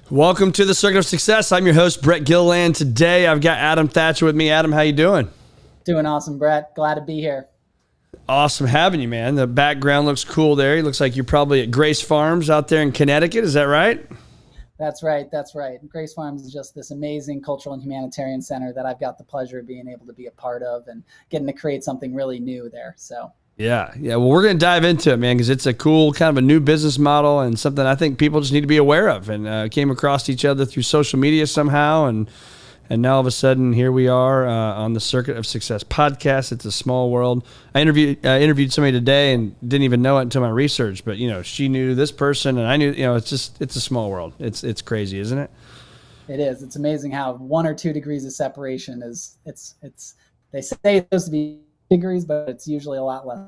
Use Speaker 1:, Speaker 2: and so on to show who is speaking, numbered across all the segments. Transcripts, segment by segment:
Speaker 1: Welcome to the Circuit of Success. I'm your host, Brett Gilliland. Today, I've got Adam Thatcher with me. Adam, how you doing?
Speaker 2: Doing awesome, Brett. Glad to be here.
Speaker 1: Awesome having you, man. The background looks cool there. It looks like you're probably at Grace Farms out there in Connecticut. Is that right?
Speaker 2: That's right. Grace Farms is just this amazing cultural and humanitarian center that I've got the pleasure of being able to be a part of and getting to create something really new there. So.
Speaker 1: Yeah. Well, we're going to dive into it, man, because it's a cool kind of a new business model and something I think people just need to be aware of. And came across each other through social media somehow, and now all of a sudden here we are on the Circuit of Success podcast. It's a small world. I interviewed somebody today and didn't even know it until my research, but she knew this person and I knew. It's a small world. It's crazy, isn't it?
Speaker 2: It is. It's amazing how 1 or 2 degrees of separation is. It's. They say it's supposed to be degrees, but it's usually a lot less.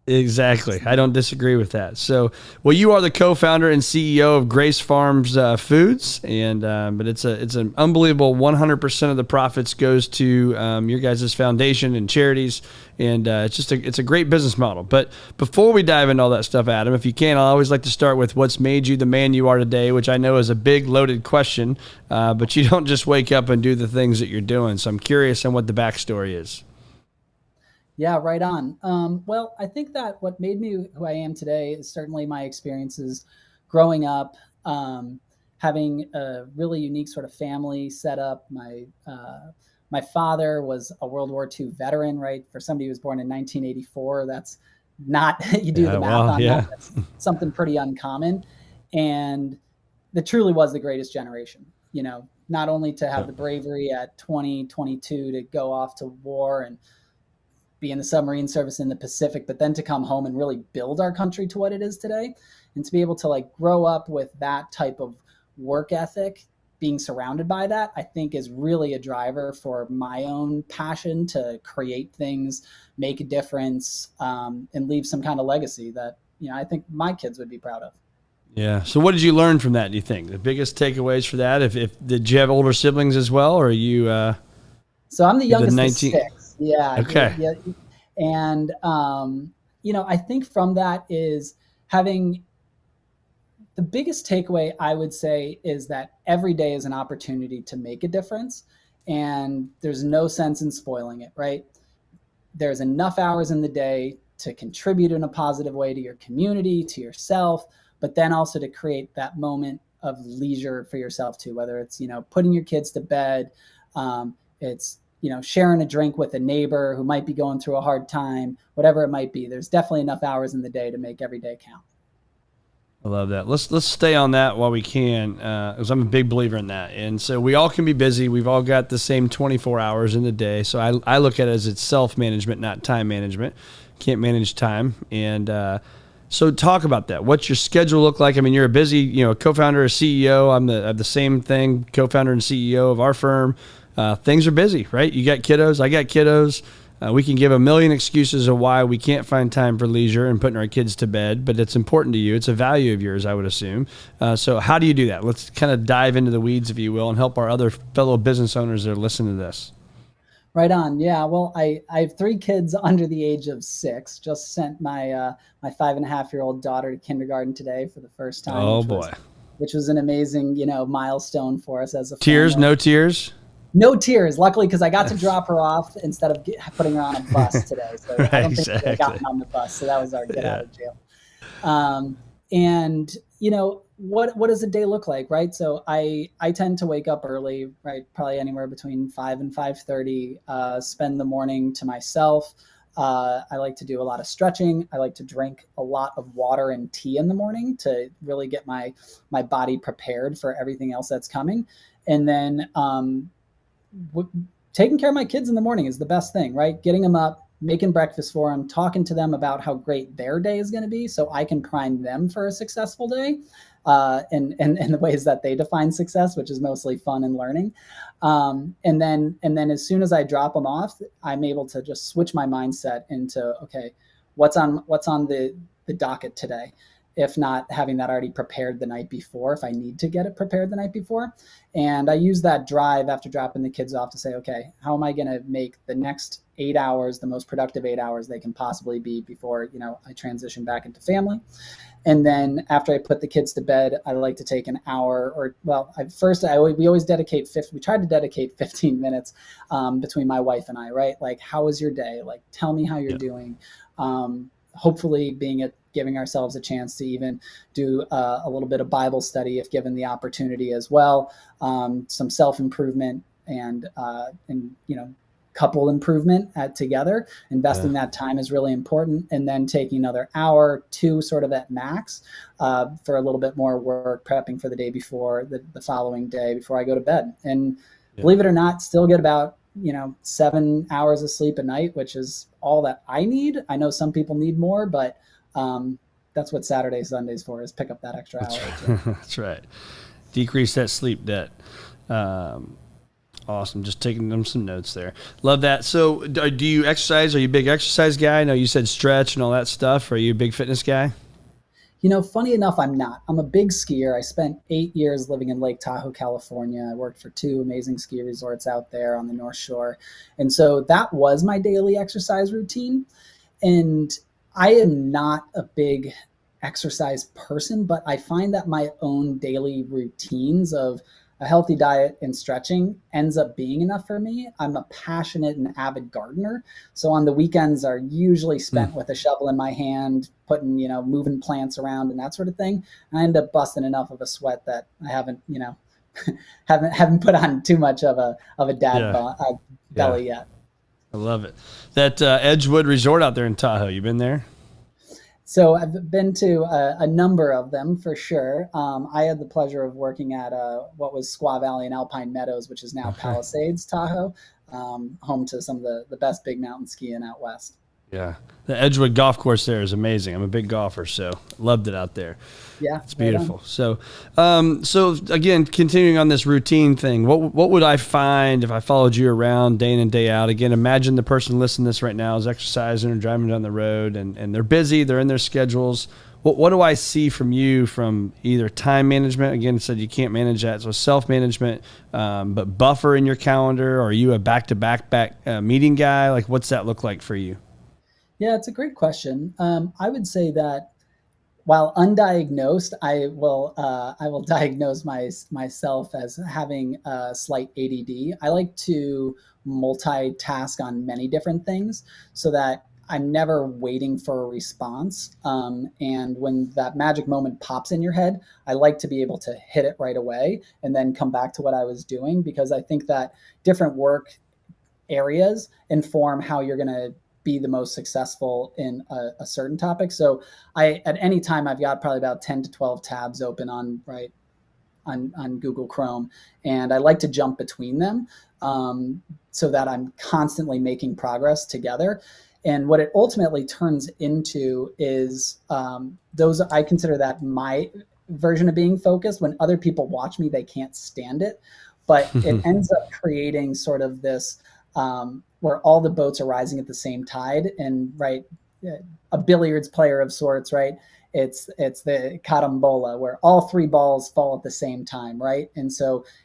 Speaker 1: Exactly. I don't disagree with that. So, well, you are the co-founder and CEO of Grace Farms Foods, and but it's an unbelievable 100% of the profits goes to your guys' foundation and charities, and it's a great business model. But before we dive into all that stuff, Adam, if you can, I always like to start with what's made you the man you are today, which I know is a big loaded question, but you don't just wake up and do the things that you're doing. So I'm curious on what the backstory is.
Speaker 2: Yeah, right on. Well, I think that what made me who I am today is certainly my experiences growing up, having a really unique sort of family set up. My father was a World War II veteran, right? For somebody who was born in 1984, that's not, you do the math on that, that's something pretty uncommon. And that truly was the greatest generation, not only to have the bravery at 20, 22 to go off to war and be in the submarine service in the Pacific, but then to come home and really build our country to what it is today, and to be able to grow up with that type of work ethic, being surrounded by that, I think is really a driver for my own passion to create things, make a difference, and leave some kind of legacy that, I think my kids would be proud of.
Speaker 1: Yeah. So what did you learn from that, do you think? The biggest takeaways for that? Did you have older siblings as well, or are you?
Speaker 2: So I'm the youngest of 6. Yeah.
Speaker 1: Okay.
Speaker 2: Yeah. And, I think from that is having the biggest takeaway, I would say, is that every day is an opportunity to make a difference, and there's no sense in spoiling it, right? There's enough hours in the day to contribute in a positive way to your community, to yourself, but then also to create that moment of leisure for yourself too, whether it's, putting your kids to bed, it's, sharing a drink with a neighbor who might be going through a hard time, whatever it might be. There's definitely enough hours in the day to make every day count.
Speaker 1: I love that. Let's stay on that while we can, because I'm a big believer in that. And so we all can be busy. We've all got the same 24 hours in the day. So I look at it as it's self-management, not time management. Can't manage time. And so talk about that. What's your schedule look like? I mean, you're a busy, co-founder, a CEO. I'm the same thing, co-founder and CEO of our firm. Things are busy, right? You got kiddos. I got kiddos. We can give a million excuses of why we can't find time for leisure and putting our kids to bed, but it's important to you. It's a value of yours, I would assume. So how do you do that? Let's kind of dive into the weeds, if you will, and help our other fellow business owners that are listening to this.
Speaker 2: Right on. Yeah. Well, I have 3 kids under the age of 6. Just sent my 5.5-year-old daughter to kindergarten today for the first time.
Speaker 1: Oh, boy.
Speaker 2: Which was an amazing, milestone for us as a
Speaker 1: Tears?
Speaker 2: family.
Speaker 1: No tears?
Speaker 2: No tears, luckily, because I got to drop her off instead of putting her on a bus today. So
Speaker 1: Right,
Speaker 2: I don't think
Speaker 1: exactly.
Speaker 2: she had gotten on the bus. So that was our get out of jail. And, what does a day look like, right? So I tend to wake up early, right? Probably anywhere between 5 and 5:30, spend the morning to myself. I like to do a lot of stretching. I like to drink a lot of water and tea in the morning to really get my body prepared for everything else that's coming. And then, taking care of my kids in the morning is the best thing, right? Getting them up, making breakfast for them, talking to them about how great their day is going to be so I can prime them for a successful day, and the ways that they define success, which is mostly fun and learning. And then as soon as I drop them off, I'm able to just switch my mindset into, okay, what's on the docket today? If not having that already prepared the night before, if I need to get it prepared the night before. And I use that drive after dropping the kids off to say, okay, how am I going to make the next 8 hours the most productive 8 hours they can possibly be before, I transition back into family. And then after I put the kids to bed, I like to take an hour or, well, we always dedicate we tried to dedicate 15 minutes between my wife and I, right? Like, how was your day? Like, tell me how you're doing. Hopefully giving ourselves a chance to even do a little bit of Bible study if given the opportunity as well. Some self-improvement and couple improvement together. Investing that time is really important. And then taking another hour, two sort of at max for a little bit more work, prepping for the day before, the following day before I go to bed. And believe it or not, still get about 7 hours of sleep a night, which is all that I need. I know some people need more, but that's what Saturdays, Sundays for, is pick up that extra hour.
Speaker 1: That's right. Decrease that sleep debt. Awesome. Just taking them some notes there. Love that. So do you exercise? Are you a big exercise guy? I know you said stretch and all that stuff. Are you a big fitness guy?
Speaker 2: Funny enough, I'm not. I'm a big skier. I spent 8 years living in Lake Tahoe, California. I worked for 2 amazing ski resorts out there on the North Shore. And so that was my daily exercise routine. And I am not a big exercise person, but I find that my own daily routines of a healthy diet and stretching ends up being enough for me. I'm a passionate and avid gardener. So on the weekends are usually spent with a shovel in my hand, putting, moving plants around and that sort of thing. And I end up busting enough of a sweat that I haven't, haven't put on too much of a belly yet.
Speaker 1: I love it. That Edgewood Resort out there in Tahoe, you been there?
Speaker 2: So I've been to a number of them for sure. I had the pleasure of working at what was Squaw Valley and Alpine Meadows, which is now Palisades, Tahoe, home to some of the best big mountain skiing out west.
Speaker 1: Yeah. The Edgewood golf course there is amazing. I'm a big golfer, so loved it out there.
Speaker 2: Yeah.
Speaker 1: It's beautiful. So, so again, continuing on this routine thing, what would I find if I followed you around day in and day out? Again, imagine the person listening to this right now is exercising or driving down the road and they're busy, they're in their schedules. What do I see from you from either time management? Again, it said you can't manage that. So self-management, but buffer in your calendar. Or are you a back-to-back meeting guy? Like, what's that look like for you?
Speaker 2: Yeah, it's a great question. I would say that while undiagnosed, I will diagnose myself as having a slight ADD. I like to multitask on many different things so that I'm never waiting for a response. And when that magic moment pops in your head, I like to be able to hit it right away and then come back to what I was doing, because I think that different work areas inform how you're going to be the most successful in a certain topic. So at any time, I've got probably about 10 to 12 tabs open on Google Chrome. And I like to jump between them so that I'm constantly making progress together. And what it ultimately turns into is I consider that my version of being focused. When other people watch me, they can't stand it. But it ends up creating sort of this where all the boats are rising at the same tide, and a billiards player of sorts, right? It's the carambola where all 3 balls fall at the same time, right? And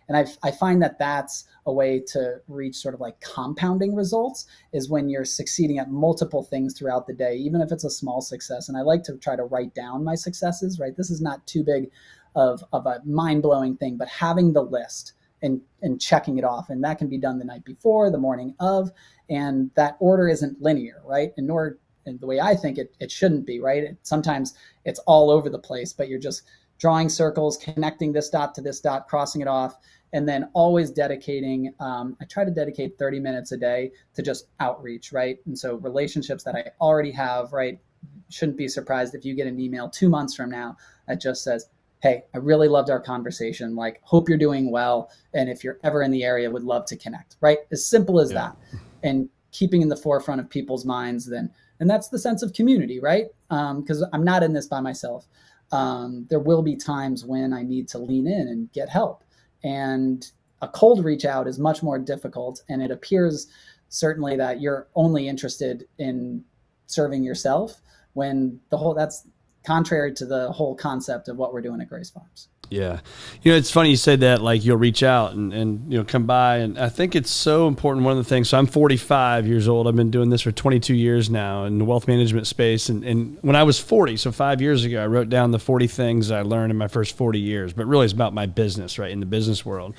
Speaker 2: I find that that's a way to reach sort of like compounding results, is when you're succeeding at multiple things throughout the day, even if it's a small success. And I like to try to write down my successes, right? This is not too big of a mind-blowing thing, but having the list and checking it off. And that can be done the night before, the morning of, and that order isn't linear, right? And the way I think it shouldn't be, right? Sometimes it's all over the place, but you're just drawing circles, connecting this dot to this dot, crossing it off, and then always dedicating, I try to dedicate 30 minutes a day to just outreach, right? And so relationships that I already have, right? Shouldn't be surprised if you get an email 2 months from now that just says, hey, I really loved our conversation. Like, hope you're doing well. And if you're ever in the area, would love to connect, right? As simple as that. And keeping in the forefront of people's minds then. And that's the sense of community, right? Because I'm not in this by myself. There will be times when I need to lean in and get help. And a cold reach out is much more difficult. And it appears certainly that you're only interested in serving yourself, when that's contrary to the whole concept of what we're doing at Grace Farms.
Speaker 1: Yeah. It's funny you said that, like you'll reach out and come by. And I think it's so important. One of the things, so I'm 45 years old. I've been doing this for 22 years now in the wealth management space. And when I was 40, so 5 years ago, I wrote down the 40 things I learned in my first 40 years, but really it's about my business, right? In the business world.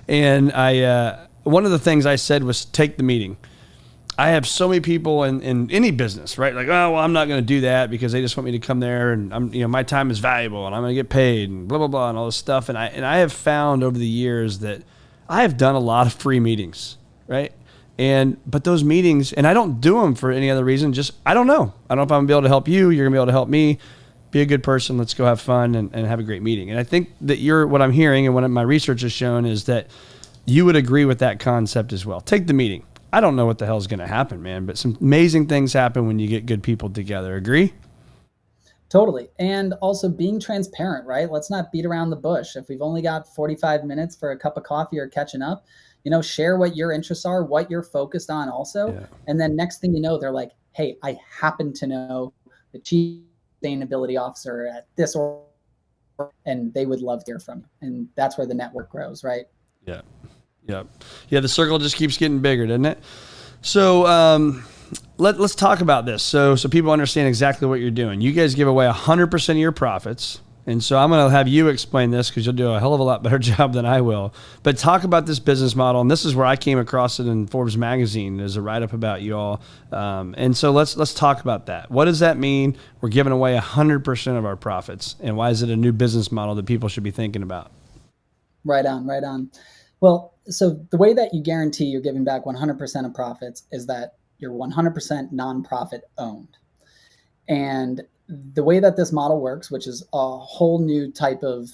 Speaker 1: And one of the things I said was take the meeting. I have so many people in any business, right? Like, oh, well, I'm not going to do that because they just want me to come there and my time is valuable and I'm going to get paid and blah, blah, blah, and all this stuff. And I have found over the years that I have done a lot of free meetings, right? But those meetings, and I don't do them for any other reason, just, I don't know. I don't know if I'm going to be able to help you. You're going to be able to help me. Be a good person. Let's go have fun and have a great meeting. And I think that what I'm hearing and what my research has shown is that you would agree with that concept as well. Take the meeting. I don't know what the hell is going to happen, man, but some amazing things happen when you get good people together. Agree?
Speaker 2: Totally. And also being transparent, right? Let's not beat around the bush. If we've only got 45 minutes for a cup of coffee or catching up, share what your interests are, what you're focused on also. Yeah. And then next thing you know, they're like, hey, I happen to know the chief sustainability officer at this, and they would love to hear from you. And that's where the network grows, right?
Speaker 1: Yeah. Yeah. The circle just keeps getting bigger, doesn't it? So let's talk about this. So people understand exactly what you're doing. You guys give away 100% of your profits. And so I'm going to have you explain this because you'll do a hell of a lot better job than I will. But talk about this business model. And this is where I came across it in Forbes magazine. There's a write-up about you all. And so let's talk about that. What does that mean? We're giving away 100% of our profits. And why is it a new business model that people should be thinking about?
Speaker 2: Right on. Well, so the way that you guarantee you're giving back 100% of profits is that you're 100% nonprofit owned. And the way that this model works, which is a whole new type of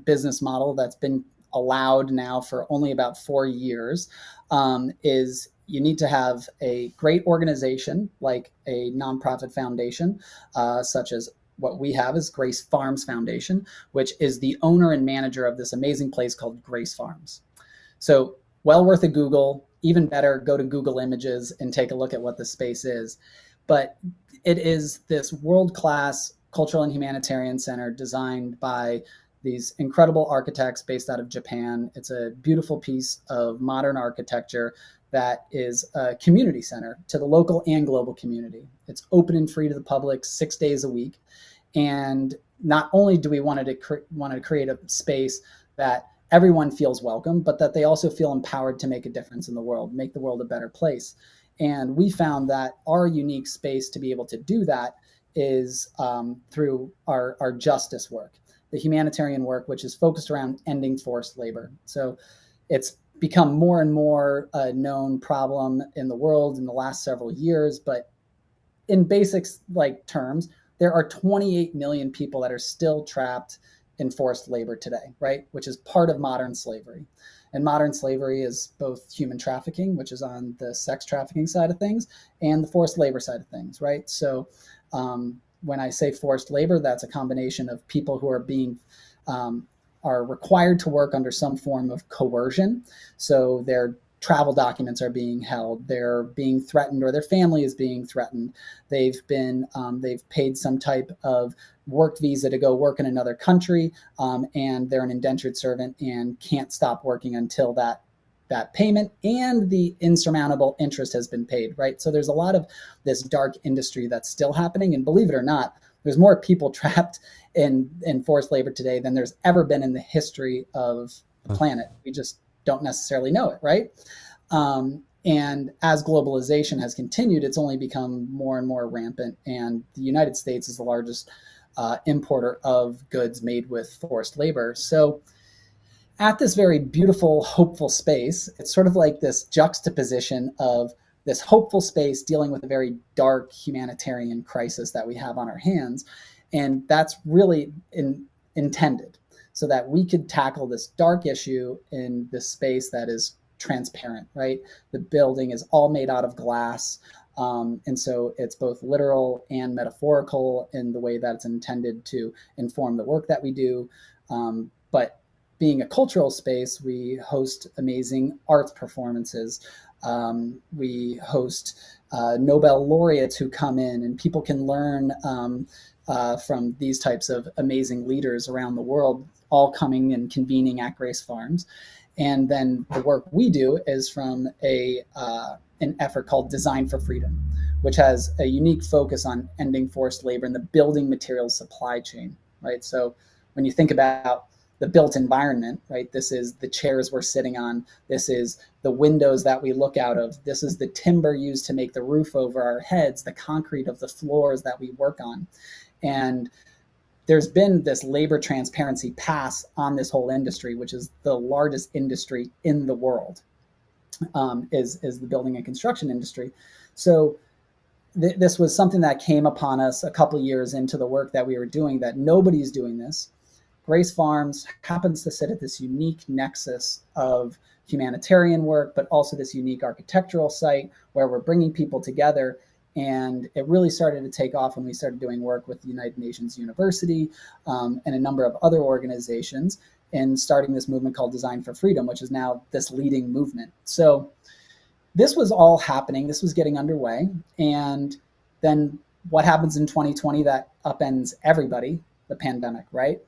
Speaker 2: business model that's been allowed now for only about 4 years, is you need to have a great organization like a nonprofit foundation, such as what we have is Grace Farms Foundation, which is the owner and manager of this amazing place called Grace Farms. So well worth a Google. Even better, go to Google Images and take a look at what the space is. But it is this world-class cultural and humanitarian center designed by these incredible architects based out of Japan. It's a beautiful piece of modern architecture that is a community center to the local and global community. It's open and free to the public 6 days a week. And not only do we want to create a space that everyone feels welcome, but that they also feel empowered to make a difference in the world, make the world a better place. And we found that our unique space to be able to do that is through our justice work, the humanitarian work, which is focused around ending forced labor. So it's become more and more a known problem in the world in the last several years, but in basics terms, there are 28 million people that are still trapped in forced labor today, right? Which is part of modern slavery. And modern slavery is both human trafficking, which is on the sex trafficking side of things, and the forced labor side of things, right? So when I say forced labor, that's a combination of people who are required to work under some form of coercion. So their travel documents are being held, they're being threatened, or their family is being threatened. They've paid some type of work visa to go work in another country, and they're an indentured servant and can't stop working until that payment and the insurmountable interest has been paid, right? So there's a lot of this dark industry that's still happening, and believe it or not, there's more people trapped in forced labor today than there's ever been in the history of the planet. We just don't necessarily know it, right? And as globalization has continued, it's only become more and more rampant. And the United States is the largest importer of goods made with forced labor. So at this very beautiful, hopeful space, it's sort of like this juxtaposition of this hopeful space dealing with a very dark humanitarian crisis that we have on our hands. And that's really intended so that we could tackle this dark issue in this space that is transparent, right? The building is all made out of glass. And so it's both literal and metaphorical in the way that it's intended to inform the work that we do. But being a cultural space, we host amazing arts performances. We host Nobel laureates who come in, and people can learn from these types of amazing leaders around the world, all coming and convening at Grace Farms. And then the work we do is from an effort called Design for Freedom, which has a unique focus on ending forced labor in the building materials supply chain, right? So when you think about the built environment, right, this is the chairs we're sitting on, this is the windows that we look out of, this is the timber used to make the roof over our heads, the concrete of the floors that we work on. And there's been this labor transparency pass on this whole industry, which is the largest industry in the world, is the building and construction industry. So this was something that came upon us a couple of years into the work that we were doing, that nobody's doing this. Grace Farms happens to sit at this unique nexus of humanitarian work, but also this unique architectural site where we're bringing people together. And it really started to take off when we started doing work with the United Nations University and a number of other organizations, and starting this movement called Design for Freedom, which is now this leading movement. So this was all happening. This was getting underway. And then what happens in 2020 that upends everybody? The pandemic, right?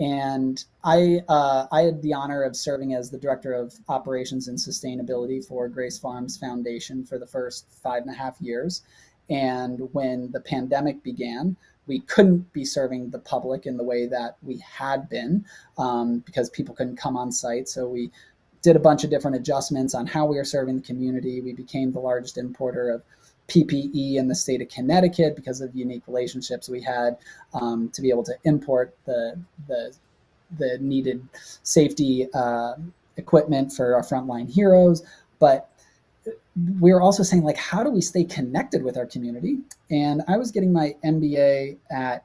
Speaker 2: And I had the honor of serving as the Director of Operations and Sustainability for Grace Farms Foundation for the first 5.5 years. And when the pandemic began, we couldn't be serving the public in the way that we had been because people couldn't come on site. So we did a bunch of different adjustments on how we were serving the community. We became the largest importer of PPE in the state of Connecticut because of unique relationships we had to be able to import the needed safety equipment for our frontline heroes. But we were also saying, like, how do we stay connected with our community? And I was getting my MBA at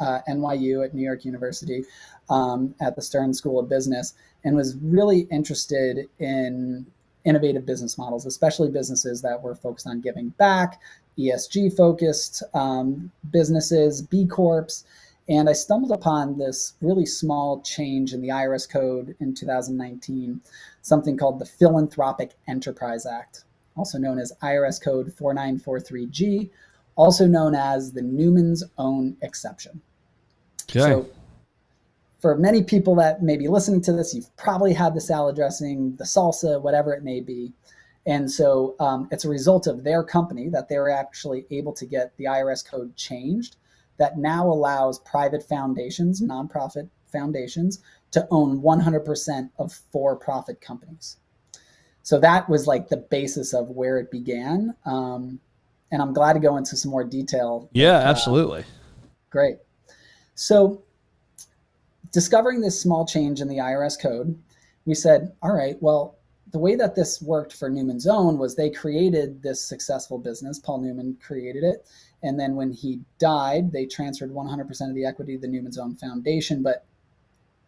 Speaker 2: NYU at New York University at the Stern School of Business, and was really interested in innovative business models, especially businesses that were focused on giving back, ESG focused businesses, B Corps. And I stumbled upon this really small change in the IRS code in 2019, something called the Philanthropic Enterprise Act, also known as IRS code 4943G, also known as the Newman's Own Exception.
Speaker 1: Okay.
Speaker 2: So for many people that may be listening to this, you've probably had the salad dressing, the salsa, whatever it may be. And so it's a result of their company that they were actually able to get the IRS code changed that now allows private foundations, nonprofit foundations, to own 100% of for-profit companies. So that was like the basis of where it began. And I'm glad to go into some more detail.
Speaker 1: Yeah, absolutely.
Speaker 2: Great. So discovering this small change in the IRS code, we said, all right, well, the way that this worked for Newman's Own was they created this successful business. Paul Newman created it. And then when he died, they transferred 100% of the equity to the Newman's Own Foundation. But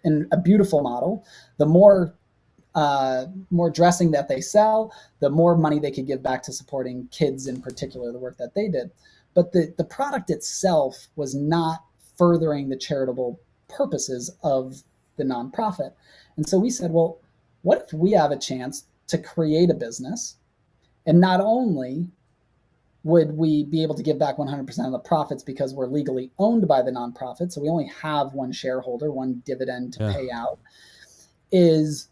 Speaker 2: in a beautiful model, the more dressing that they sell, the more money they could give back to supporting kids, in particular, the work that they did. But the product itself was not furthering the charitable purposes of the nonprofit. And so we said, well, what if we have a chance to create a business, and not only would we be able to give back 100% of the profits because we're legally owned by the nonprofit, so we only have one shareholder, one dividend to pay out, is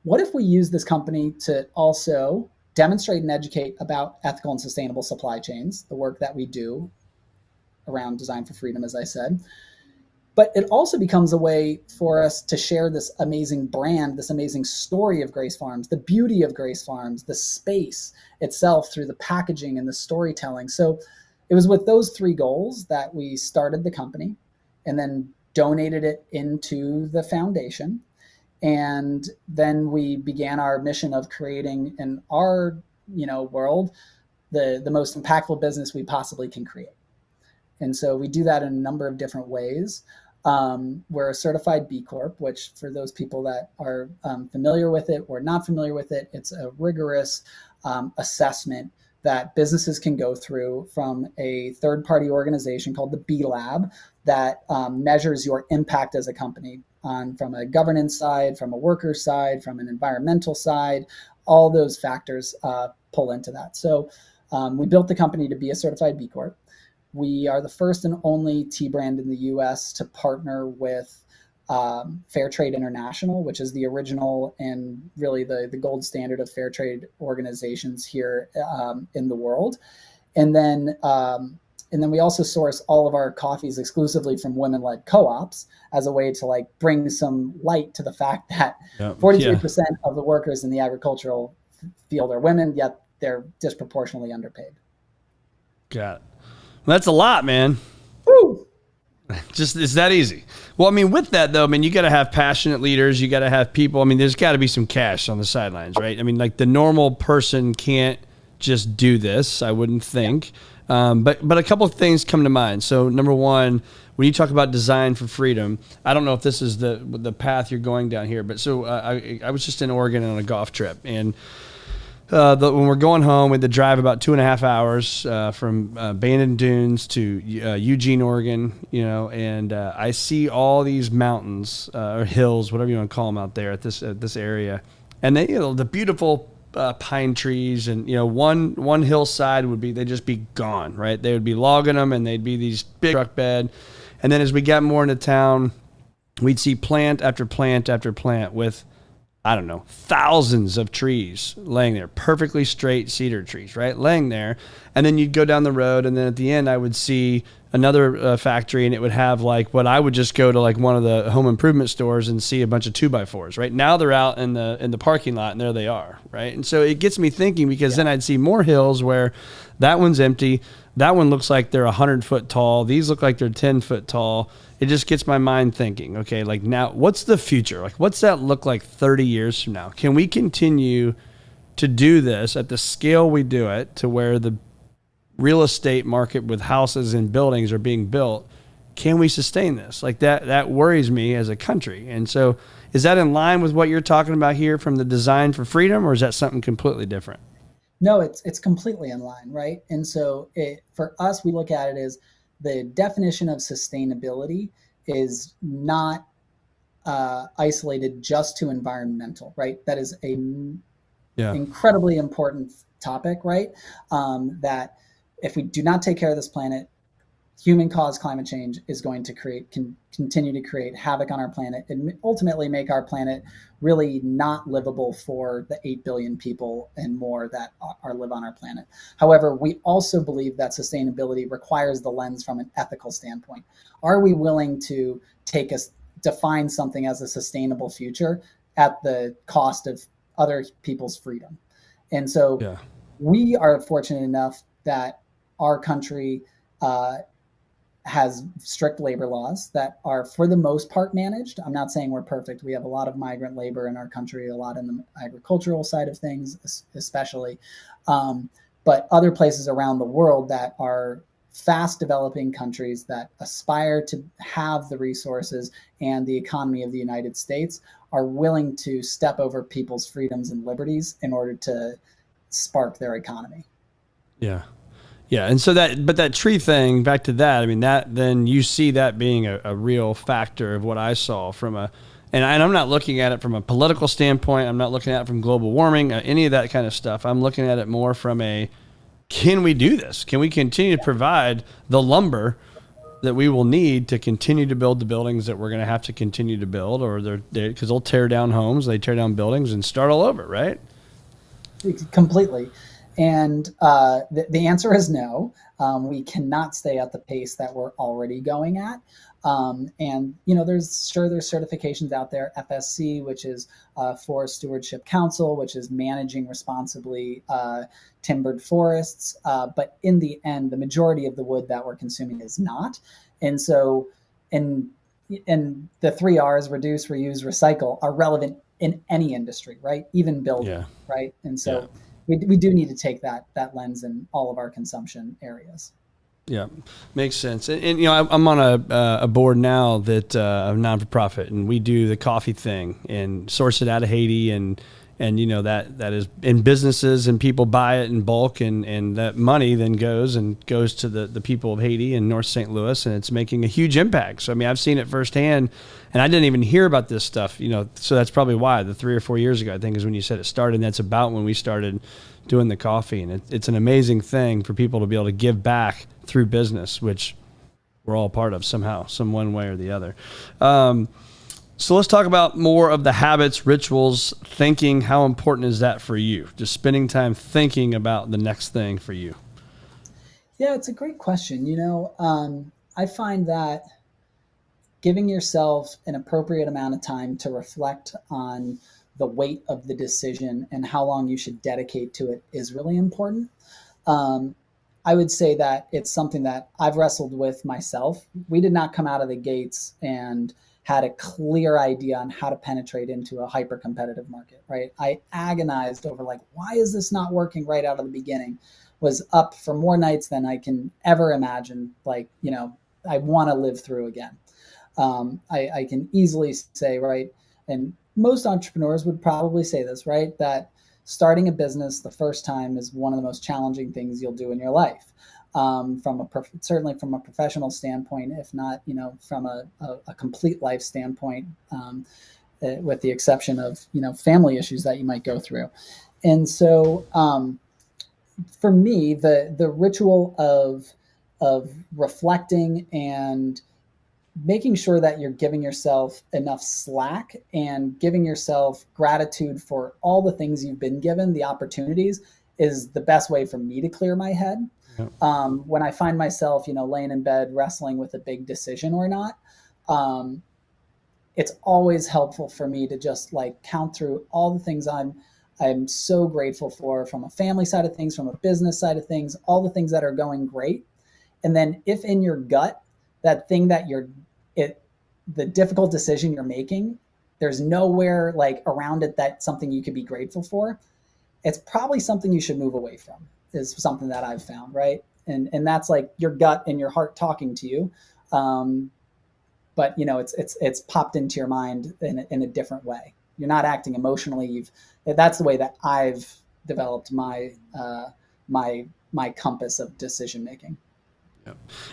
Speaker 2: what if we use this company to also demonstrate and educate about ethical and sustainable supply chains, the work that we do around Design for Freedom, as I said. But it also becomes a way for us to share this amazing brand, this amazing story of Grace Farms, the beauty of Grace Farms, the space itself through the packaging and the storytelling. So it was with those three goals that we started the company and then donated it into the foundation. And then we began our mission of creating in our world the most impactful business we possibly can create. And so we do that in a number of different ways. We're a certified B Corp, which for those people that are familiar with it or not familiar with it, it's a rigorous assessment that businesses can go through from a third-party organization called the B Lab that measures your impact as a company from a governance side, from a worker side, from an environmental side. All those factors pull into that. So we built the company to be a certified B Corp. We are the first and only tea brand in the U.S. to partner with Fair Trade International, which is the original and really the gold standard of fair trade organizations here in the world. And then we also source all of our coffees exclusively from women-led co-ops as a way to like bring some light to the fact that 43% of the workers in the agricultural field are women, yet they're disproportionately underpaid.
Speaker 1: Got it. Well, that's a lot, man.
Speaker 2: Woo!
Speaker 1: Just, it's that easy. Well, I mean, with that though, I mean, you got to have passionate leaders. You got to have people. I mean, there's got to be some cash on the sidelines, right? I mean, like the normal person can't just do this, I wouldn't think. But a couple of things come to mind. So number one, when you talk about design for freedom, I don't know if this is the path you're going down here, but so I was just in Oregon on a golf trip, and when we're going home, we had to drive about 2.5 hours from Bandon Dunes to Eugene, Oregon, and I see all these mountains or hills, whatever you want to call them out there at this area, and they, the beautiful pine trees, and one hillside they'd just be gone, right? They would be logging them, and they'd be these big truck bed, and then as we got more into town, we'd see plant after plant after plant with, I don't know, thousands of trees laying there, perfectly straight cedar trees, right? Laying there. And then you'd go down the road, and then at the end I would see another factory, and it would have like what I would just go to like one of the home improvement stores and see a bunch of 2x4s, right? Now they're out in the parking lot, and there they are, right? And so it gets me thinking, because then I'd see more hills where that one's empty, that one looks like they're 100 foot tall, these look like they're 10 foot tall. It just gets my mind thinking, okay, like now what's the future? Like what's that look like 30 years from now? Can we continue to do this at the scale we do it, to where the real estate market with houses and buildings are being built? Can we sustain this? Like that worries me as a country. And so is that in line with what you're talking about here from the design for freedom, or is that something completely different?
Speaker 2: No, it's completely in line, right? And so for us, we look at it as the definition of sustainability is not isolated just to environmental, right? That is incredibly important topic, right? That if we do not take care of this planet, human-caused climate change is going to continue to create havoc on our planet and ultimately make our planet really not livable for the 8 billion people and more that live on our planet. However, we also believe that sustainability requires the lens from an ethical standpoint. Are we willing to define something as a sustainable future at the cost of other people's freedom? And so we are fortunate enough that our country has strict labor laws that are for the most part managed. I'm not saying we're perfect. We have a lot of migrant labor in our country, a lot in the agricultural side of things, especially. But other places around the world that are fast developing countries that aspire to have the resources and the economy of the United States are willing to step over people's freedoms and liberties in order to spark their economy.
Speaker 1: Yeah. Yeah. And so that tree thing, back to that, I mean, that then you see that being a real factor of what I saw and I'm not looking at it from a political standpoint. I'm not looking at it from global warming, any of that kind of stuff. I'm looking at it more from can we do this? Can we continue to provide the lumber that we will need to continue to build the buildings that we're going to have to continue to build, or because they'll tear down homes, they tear down buildings and start all over, right?
Speaker 2: Completely. And the answer is no. We cannot stay at the pace that we're already going at. And there's certifications out there, FSC, which is Forest Stewardship Council, which is managing responsibly timbered forests. But in the end, the majority of the wood that we're consuming is not. And so, and the 3 R's, reduce, reuse, recycle, are relevant in any industry, right? Even building, right? And so we do need to take that lens in all of our consumption areas.
Speaker 1: Yeah, makes sense. And I'm on a board now that a non-for-profit, and we do the coffee thing and source it out of Haiti, and And that is in businesses, and people buy it in bulk, and that money then goes to the people of Haiti and North St. Louis, and it's making a huge impact. So I mean, I've seen it firsthand, and I didn't even hear about this stuff, so that's probably why the 3 or 4 years ago, I think, is when you said it started. And that's about when we started doing the coffee, and it's an amazing thing for people to be able to give back through business, which we're all part of somehow, some one way or the other. So let's talk about more of the habits, rituals, thinking. How important is that for you? Just spending time thinking about the next thing for you.
Speaker 2: Yeah, it's a great question. I find that giving yourself an appropriate amount of time to reflect on the weight of the decision and how long you should dedicate to it is really important. I would say that it's something that I've wrestled with myself. We did not come out of the gates and had a clear idea on how to penetrate into a hyper competitive market, right? I agonized over why is this not working right out of the beginning? Was up for more nights than I can ever imagine. I want to live through again. I can easily say, right, and most entrepreneurs would probably say this, right, that starting a business the first time is one of the most challenging things you'll do in your life. Certainly from a professional standpoint, if not, from a complete life standpoint, with the exception of, family issues that you might go through. And so for me, the ritual of reflecting and making sure that you're giving yourself enough slack and giving yourself gratitude for all the things you've been given, the opportunities, is the best way for me to clear my head. When I find myself, laying in bed wrestling with a big decision or not, it's always helpful for me to just count through all the things I'm so grateful for, from a family side of things, from a business side of things, all the things that are going great. And then if in your gut, that thing that the difficult decision you're making, there's nowhere around it that's something you could be grateful for, it's probably something you should move away from, is something that I've found, right? And that's your gut and your heart talking to you. But it's popped into your mind in a different way. You're not acting emotionally. That's the way that I've developed my compass of decision making.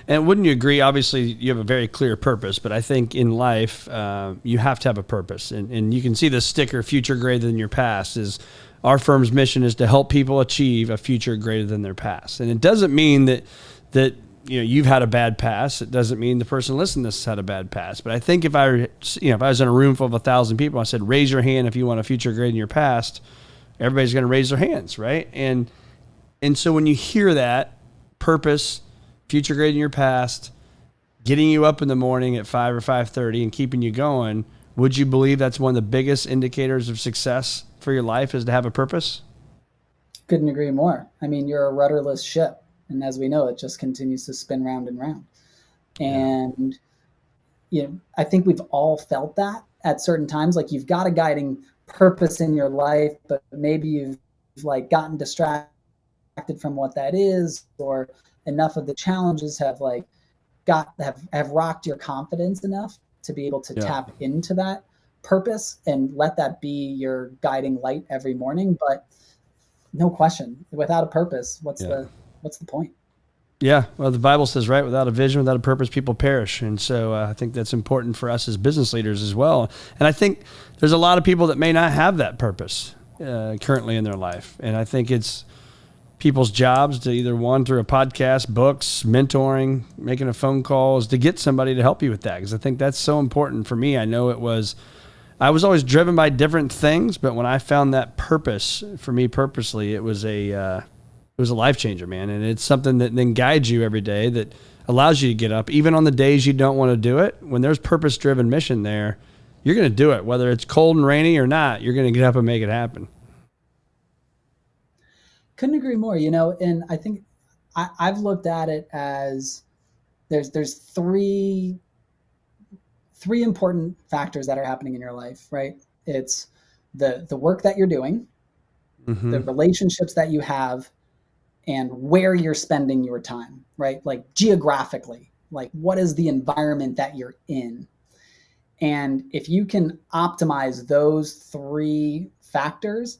Speaker 1: And wouldn't you agree? Obviously, you have a very clear purpose, but I think in life, you have to have a purpose. And you can see the sticker, future greater than your past, is our firm's mission is to help people achieve a future greater than their past. And it doesn't mean that you've had a bad past. It doesn't mean the person listening to this had a bad past. But I think if I was in a room full of 1,000 people, I said, raise your hand if you want a future greater than your past, everybody's going to raise their hands, right? And so when you hear that purpose, future greater than your past, getting you up in the morning at 5 or 5:30 and keeping you going, would you believe that's one of the biggest indicators of success for your life, is to have a purpose?
Speaker 2: Couldn't agree more. I mean, you're a rudderless ship, and as we know, it just continues to spin round and round. And I think we've all felt that at certain times. You've got a guiding purpose in your life, but maybe you've gotten distracted from what that is, or enough of the challenges have rocked your confidence enough to be able to tap into that purpose and let that be your guiding light every morning. But no question, without a purpose, what's the point?
Speaker 1: Yeah, well, the Bible says, right, without a vision, without a purpose, people perish. And so I think that's important for us as business leaders as well. And I think there's a lot of people that may not have that purpose currently in their life. And I think it's people's jobs to either through a podcast, books, mentoring, making a phone call, is to get somebody to help you with that. Because I think that's so important for me. I know I was always driven by different things, but when I found that purpose for me purposely, it was a life changer, man. And it's something that then guides you every day, that allows you to get up, even on the days you don't want to do it. When there's purpose-driven mission there, you're going to do it. Whether it's cold and rainy or not, you're going to get up and make it happen.
Speaker 2: Couldn't agree more, and I think I've looked at it as there's three important factors that are happening in your life, right? It's the work that you're doing, the relationships that you have, and where you're spending your time, right? Geographically, what is the environment that you're in? And if you can optimize those three factors,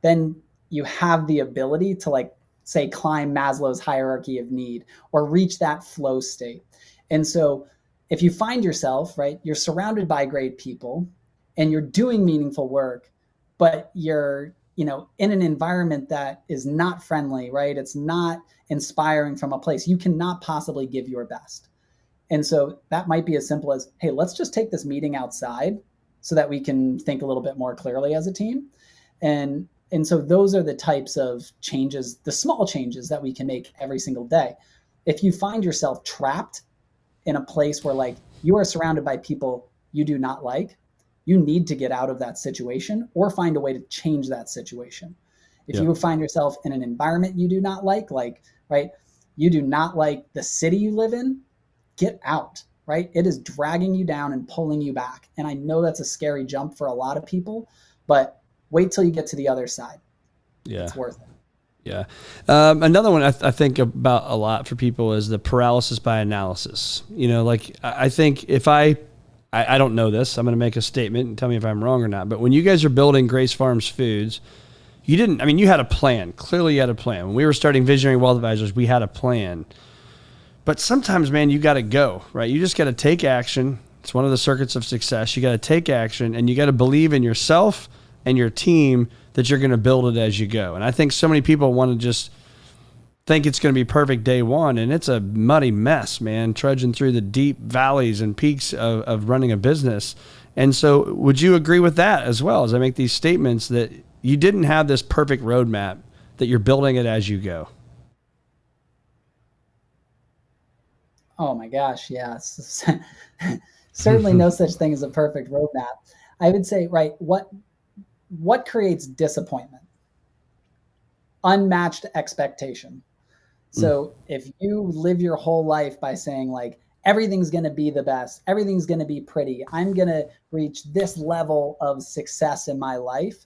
Speaker 2: then you have the ability to, like, say, climb Maslow's hierarchy of need or reach that flow state. And so if you find yourself, right, you're surrounded by great people and you're doing meaningful work, but you're, in an environment that is not friendly, right? It's not inspiring from a place. You cannot possibly give your best. And so that might be as simple as, hey, let's just take this meeting outside so that we can think a little bit more clearly as a team. And so those are the types of changes, the small changes that we can make every single day. If you find yourself trapped in a place where, like, you are surrounded by people you do not like, you need to get out of that situation or find a way to change that situation. If you find yourself in an environment you do not like, right, you do not like the city you live in, get out, right? It is dragging you down and pulling you back. And I know that's a scary jump for a lot of people, but wait till you get to the other side.
Speaker 1: Yeah.
Speaker 2: It's worth it.
Speaker 1: Yeah. Another one I think about a lot for people is the paralysis by analysis. I think if I don't know this, I'm going to make a statement and tell me if I'm wrong or not. But when you guys are building Grace Farms Foods, you had a plan. Clearly you had a plan. When we were starting Visionary Wealth Advisors, we had a plan. But sometimes, man, you got to go, right? You just got to take action. It's one of the circuits of success. You got to take action, and you got to believe in yourself and your team that you're going to build it as you go. And I think so many people want to just think it's going to be perfect day one, and it's a muddy mess, man, trudging through the deep valleys and peaks of running a business. And so would you agree with that as well, as I make these statements, that you didn't have this perfect roadmap, that you're building it as you go?
Speaker 2: Oh my gosh, yes. Certainly no such thing as a perfect roadmap. I would say, right, what creates disappointment? Unmatched expectation. So if you live your whole life by saying, like, everything's going to be the best, everything's going to be pretty, I'm going to reach this level of success in my life,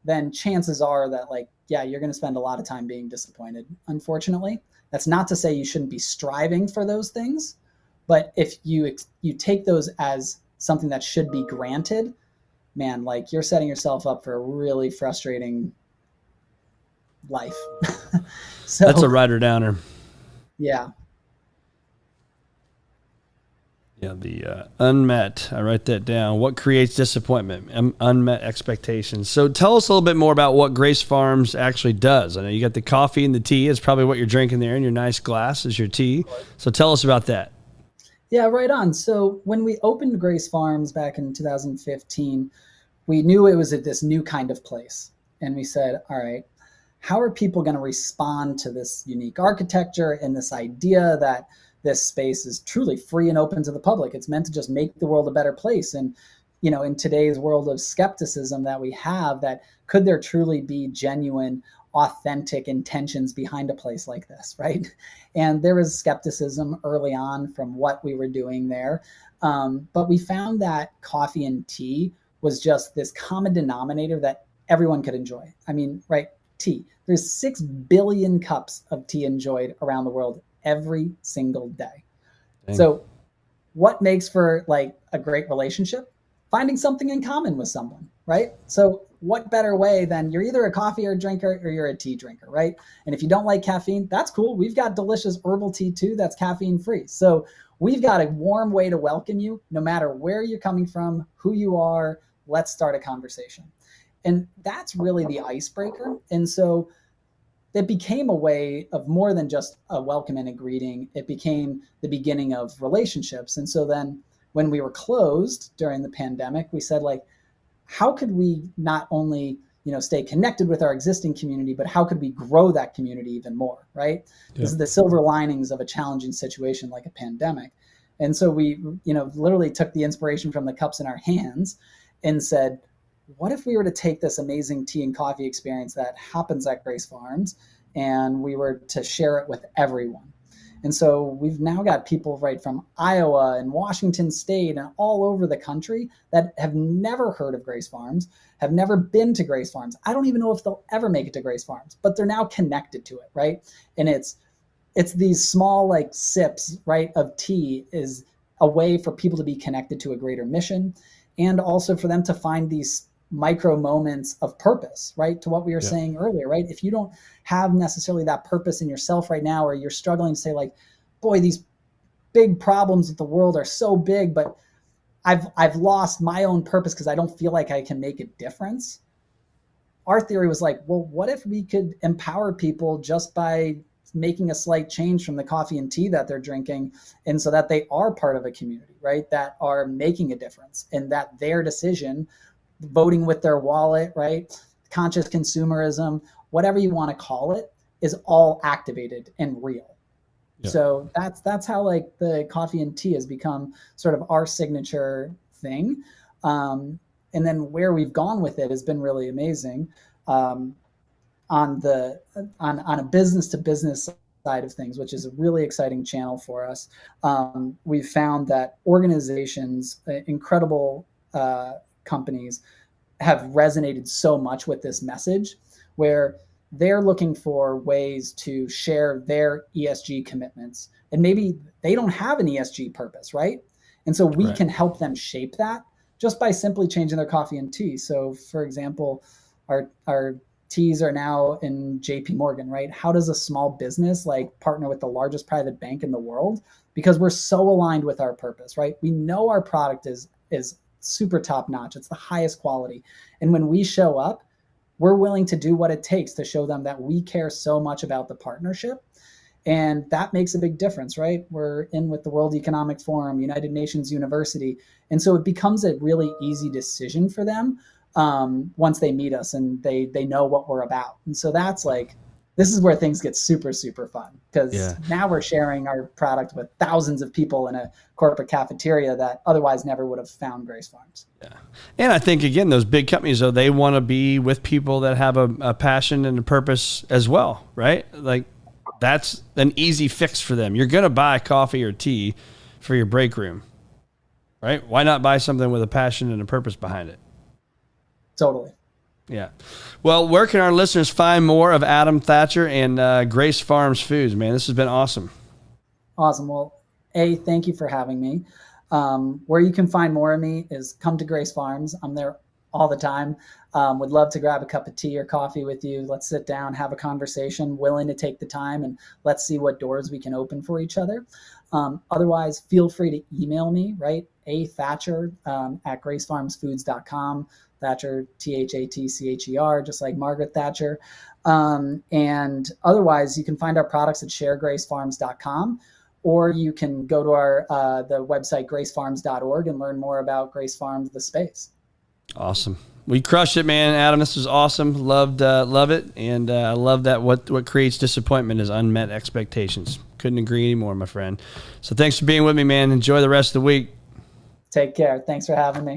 Speaker 2: then chances are that, like, yeah, you're going to spend a lot of time being disappointed, unfortunately. That's not to say you shouldn't be striving for those things, but if you take those as something that should be granted, man, like, you're setting yourself up for a really frustrating life. So
Speaker 1: that's a rider downer.
Speaker 2: Yeah.
Speaker 1: Yeah, the unmet, I write that down. What creates disappointment? Unmet expectations. So tell us a little bit more about what Grace Farms actually does. I know you got the coffee and the tea. It's probably what you're drinking there in your nice glass is your tea. So tell us about that.
Speaker 2: Yeah, right on. So when we opened Grace Farms back in 2015, we knew it was at this new kind of place. And we said, all right, how are people going to respond to this unique architecture and this idea that this space is truly free and open to the public? It's meant to just make the world a better place. And, in today's world of skepticism that we have, that could there truly be genuine, authentic intentions behind a place like this, right? And there was skepticism early on from what we were doing there. But we found that coffee and tea was just this common denominator that everyone could enjoy. I mean, right, tea. There's 6 billion cups of tea enjoyed around the world every single day. Dang. So what makes for, like, a great relationship? Finding something in common with someone, right? So what better way than you're either a coffee or drinker or you're a tea drinker, right? And if you don't like caffeine, that's cool. We've got delicious herbal tea too that's caffeine free. So we've got a warm way to welcome you, no matter where you're coming from, who you are. Let's start a conversation. And that's really the icebreaker. And so it became a way of more than just a welcome and a greeting. It became the beginning of relationships. And so then when we were closed during the pandemic, we said, like, how could we not only, stay connected with our existing community, but how could we grow that community even more, right? Yeah. This is the silver linings of a challenging situation like a pandemic. And so we, literally took the inspiration from the cups in our hands and said, what if we were to take this amazing tea and coffee experience that happens at Grace Farms and we were to share it with everyone? And so we've now got people right from Iowa and Washington State and all over the country that have never heard of Grace Farms, have never been to Grace Farms. I don't even know if they'll ever make it to Grace Farms, but they're now connected to it, right? And it's these small, like, sips, right, of tea is a way for people to be connected to a greater mission, and also for them to find these micro moments of purpose, right? To what we were saying earlier, right? If you don't have necessarily that purpose in yourself right now, or you're struggling to say like, boy, these big problems with the world are so big, but I've lost my own purpose because I don't feel like I can make a difference. Our theory was like, well, what if we could empower people just by making a slight change from the coffee and tea that they're drinking, and so that they are part of a community, right? That are making a difference, and that their decision, voting with their wallet, right? Conscious consumerism, whatever you want to call it, is all activated and real. So that's how like the coffee and tea has become sort of our signature thing. And then where we've gone with it has been really amazing. On a business to business side of things, which is a really exciting channel for us. We've found that organizations, incredible companies, have resonated so much with this message, where they're looking for ways to share their ESG commitments. And maybe they don't have an ESG purpose, right? And so we can help them shape that just by simply changing their coffee and tea. So for example, our teas are now in JP Morgan, right? How does a small business like partner with the largest private bank in the world? Because we're so aligned with our purpose, right? We know our product is super top notch. It's the highest quality. And when we show up, we're willing to do what it takes to show them that we care so much about the partnership. And that makes a big difference, right? We're in with the World Economic Forum, United Nations University. And so it becomes a really easy decision for them once they meet us and they know what we're about. And so that's like, this is where things get super, super fun, because now we're sharing our product with thousands of people in a corporate cafeteria that otherwise never would have found Grace Farms.
Speaker 1: Yeah. And I think, again, those big companies, though, they want to be with people that have a passion and a purpose as well, right? Like, that's an easy fix for them. You're going to buy coffee or tea for your break room, right? Why not buy something with a passion and a purpose behind it?
Speaker 2: Totally.
Speaker 1: Yeah. Well, where can our listeners find more of Adam Thatcher and Grace Farms Foods, man? This has been awesome.
Speaker 2: Awesome. Well, thank you for having me. Where you can find more of me is come to Grace Farms. I'm there all the time. Would love to grab a cup of tea or coffee with you. Let's sit down, have a conversation, willing to take the time, and let's see what doors we can open for each other. Otherwise, feel free to email me, right? Thatcher at gracefarmsfoods.com. Thatcher, Thatcher, just like Margaret Thatcher. And otherwise, you can find our products at sharegracefarms.com, or you can go to our the website gracefarms.org and learn more about Grace Farms, the space.
Speaker 1: Awesome. We crushed it, man. Adam, this was awesome. Love it. And I love that what creates disappointment is unmet expectations. Couldn't agree anymore, my friend. So thanks for being with me, man. Enjoy the rest of the week.
Speaker 2: Take care. Thanks for having me.